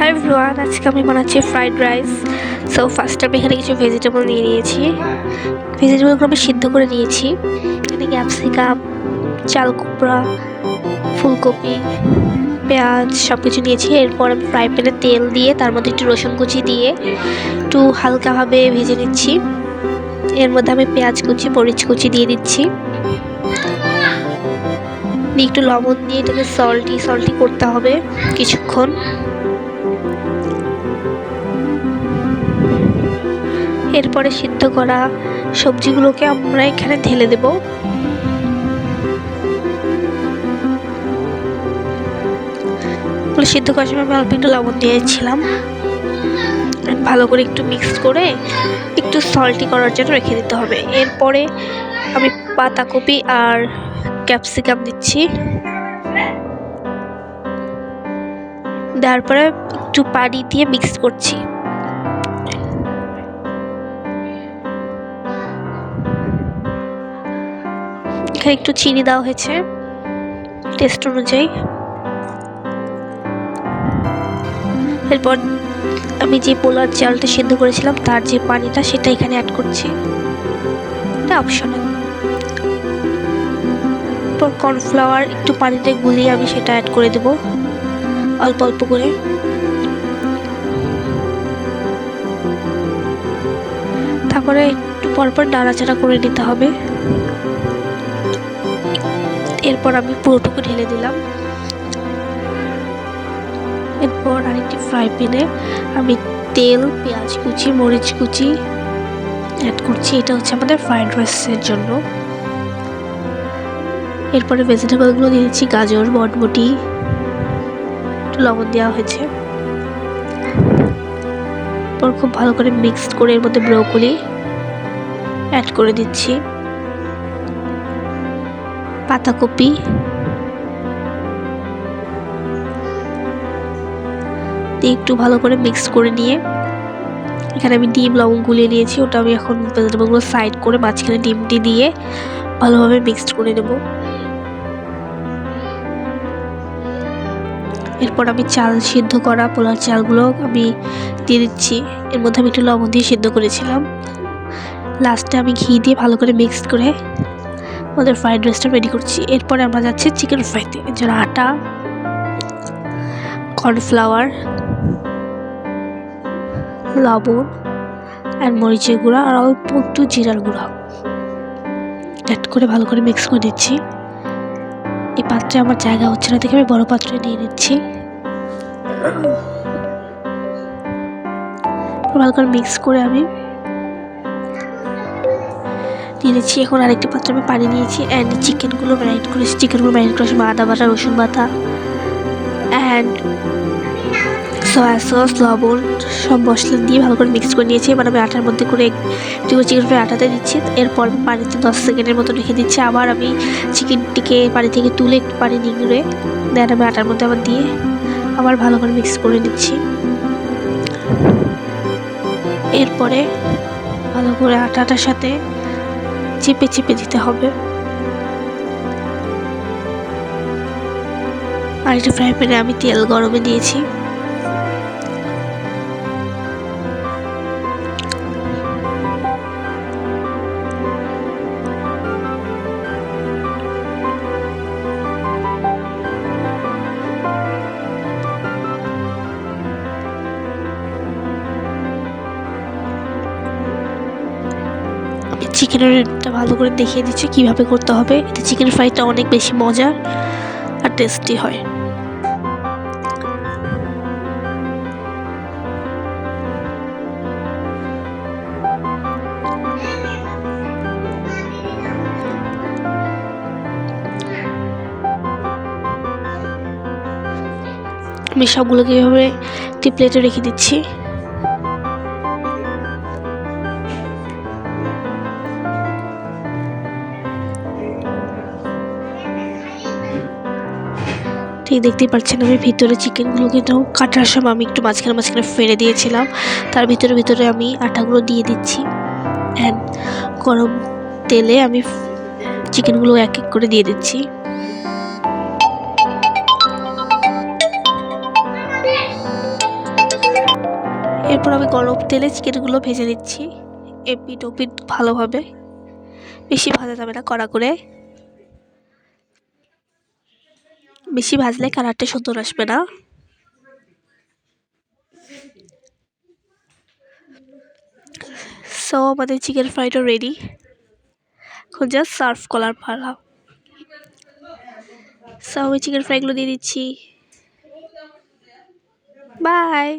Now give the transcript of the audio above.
Hi everyone, আজকে আমি বানাচ্ছি ফ্রাইড রাইস। সো ফার্স্ট আমি এখানে কিছু ভেজিটেবল নিয়ে নিয়েছি। ভেজিটেবলগুলো আমি সিদ্ধ করে নিয়েছি। এখানে ক্যাপসিকাম, চাল কুমড়া, ফুলকপি, পেঁয়াজ সব কিছু নিয়েছি। এরপর আমি ফ্রাই প্যানে তেল দিয়ে তার মধ্যে একটু রসুন কুচি দিয়ে একটু হালকাভাবে ভেজে নিচ্ছি। এর মধ্যে আমি পেঁয়াজ কুচি, মরিচ কুচি দিয়ে দিচ্ছি। একটু লবণ দিয়ে এটাকে সল্টি করতে হবে কিছুক্ষণ। এরপরে সিদ্ধ করা সবজিগুলোকে আমরা এখানে ঢেলে দেব। সিদ্ধ করার সময় আমি অল্প একটু লবণ দিয়েছিলাম। ভালো করে একটু মিক্স করে একটু সল্টি করার জন্য রেখে দিতে হবে। এরপরে আমি পাতাকপি আর ক্যাপসিকাম দিচ্ছি। দেওয়ার পরে একটু পানি দিয়ে মিক্স করছি। এখানে একটু চিনি দেওয়া হয়েছে টেস্ট অনুযায়ী। এরপর আমি যে পোলার চালটা সিদ্ধ করেছিলাম তার যে পানিটা সেটা এখানে অ্যাড করছি, এটা অপশনাল। এরপর কর্নফ্লাওয়ার একটু পানিতে গুলিয়ে আমি সেটা অ্যাড করে দেব অল্প অল্প করে। তারপরে একটু পরপর নাড়াচাড়া করে নিতে হবে। এরপর আমি পুরোটুকু ঢেলে দিলাম। এরপর আরেকটি ফ্রাই প্যানে আমি তেল, পেঁয়াজ কুচি, মরিচ কুচি অ্যাড করছি। এটা হচ্ছে আমাদের ফ্রাইড রাইসের জন্য। এরপরে ভেজিটেবলগুলো দিয়ে দিচ্ছি, গাজর, বটবটি, একটু লবণ দেওয়া হয়েছে। এরপর খুব ভালো করে মিক্সড করে এর মধ্যে ব্রোকলি অ্যাড করে দিচ্ছি, পাতাকপি, একটু ভালো করে মিক্স করে নিয়ে এখানে আমি ডিম লবণ গুলিয়ে নিয়েছি, ওটা আমি এখন ভেজিটেবলগুলো সাইড করে মাঝখানে ডিমটি দিয়ে ভালোভাবে মিক্সড করে নেব। এরপর আমি চাল সিদ্ধ করা পোলার চালগুলো আমি দিয়ে দিচ্ছি। এর মধ্যে আমি একটু লবণ দিয়ে সিদ্ধ করেছিলাম। লাস্টে আমি ঘি দিয়ে ভালো করে মিক্সড করে আমাদের ফ্রাইড রাইসটা রেডি করছি। এরপরে আমরা যাচ্ছি চিকেন ফ্রাইতে। এর জন্য আটা, কর্নফ্লাওয়ার, লবণ আর মরিচের গুঁড়া আর অল্প একটু জিরার গুঁড়া অ্যাড করে ভালো করে মিক্স করে দিচ্ছি। এই পাত্রে আমার জায়গা হচ্ছে না দেখে আমি বড় পাত্রে নিয়ে নিচ্ছি। ভালো করে মিক্স করে আমি নিয়ে নিচ্ছি। এখন আরেকটি পাত্রে আমি পানি নিয়েছি অ্যান্ড চিকেনগুলো ম্যারিনেট করেছি। চিকেনগুলো ম্যারিনেট করার সময় আদা বাটা, রসুন বাটা অ্যান্ড সয়া সস, লবণ সব মশলা দিয়ে ভালো করে মিক্স করে নিয়েছি। এবার আমি আটার মধ্যে করে একটু চিকেন ফ্রাই আটাতে দিচ্ছি। এরপর আমি পানিতে 10 সেকেন্ডের মতো রেখে দিচ্ছি। আবার আমি চিকেনটিকে পানি থেকে তুলে একটু পানি নিংড়ে দেন আমি আটার মধ্যে আবার দিয়ে আবার ভালো করে মিক্স করে নিচ্ছি। এরপরে ভালো করে আটাটার সাথে চেপে চেপে দিতে হবে। আর একটা ফ্রাই প্যানে আমি তেল গরমে দিয়েছি। চিকেনটা ভালো করে দেখিয়ে দিচ্ছি কিভাবে করতে হবে। এতে চিকেন ফ্রাইটা অনেক বেশি মজার আর টেস্টি হয়। আমি সবগুলোকে এভাবে একটি প্লেটে রেখে দিচ্ছি। ঠিক দেখতেই পাচ্ছেন আমি ভিতরে চিকেনগুলোকে কাটার সময় আমি একটু মাঝখানে ফেলে দিয়েছিলাম। তার ভিতরে আমি আটাগুলো দিয়ে দিচ্ছি অ্যান্ড গরম তেলে আমি চিকেনগুলো এক এক করে দিয়ে দিচ্ছি। এরপর আমি গরম তেলে চিকেনগুলো ভেজে নিচ্ছি এপিট ওপিট ভালোভাবে, বেশি ভাজা যাবে না, কড়া করে। বেশি ভাজলে কালারটা সুন্দর আসবে না। সো আমাদের চিকেন ফ্রাইটা রেডি, এখন জাস্ট সার্ভ করার পালা। সো আমি চিকেন ফ্রাইগুলো দিয়ে দিচ্ছি। বাই।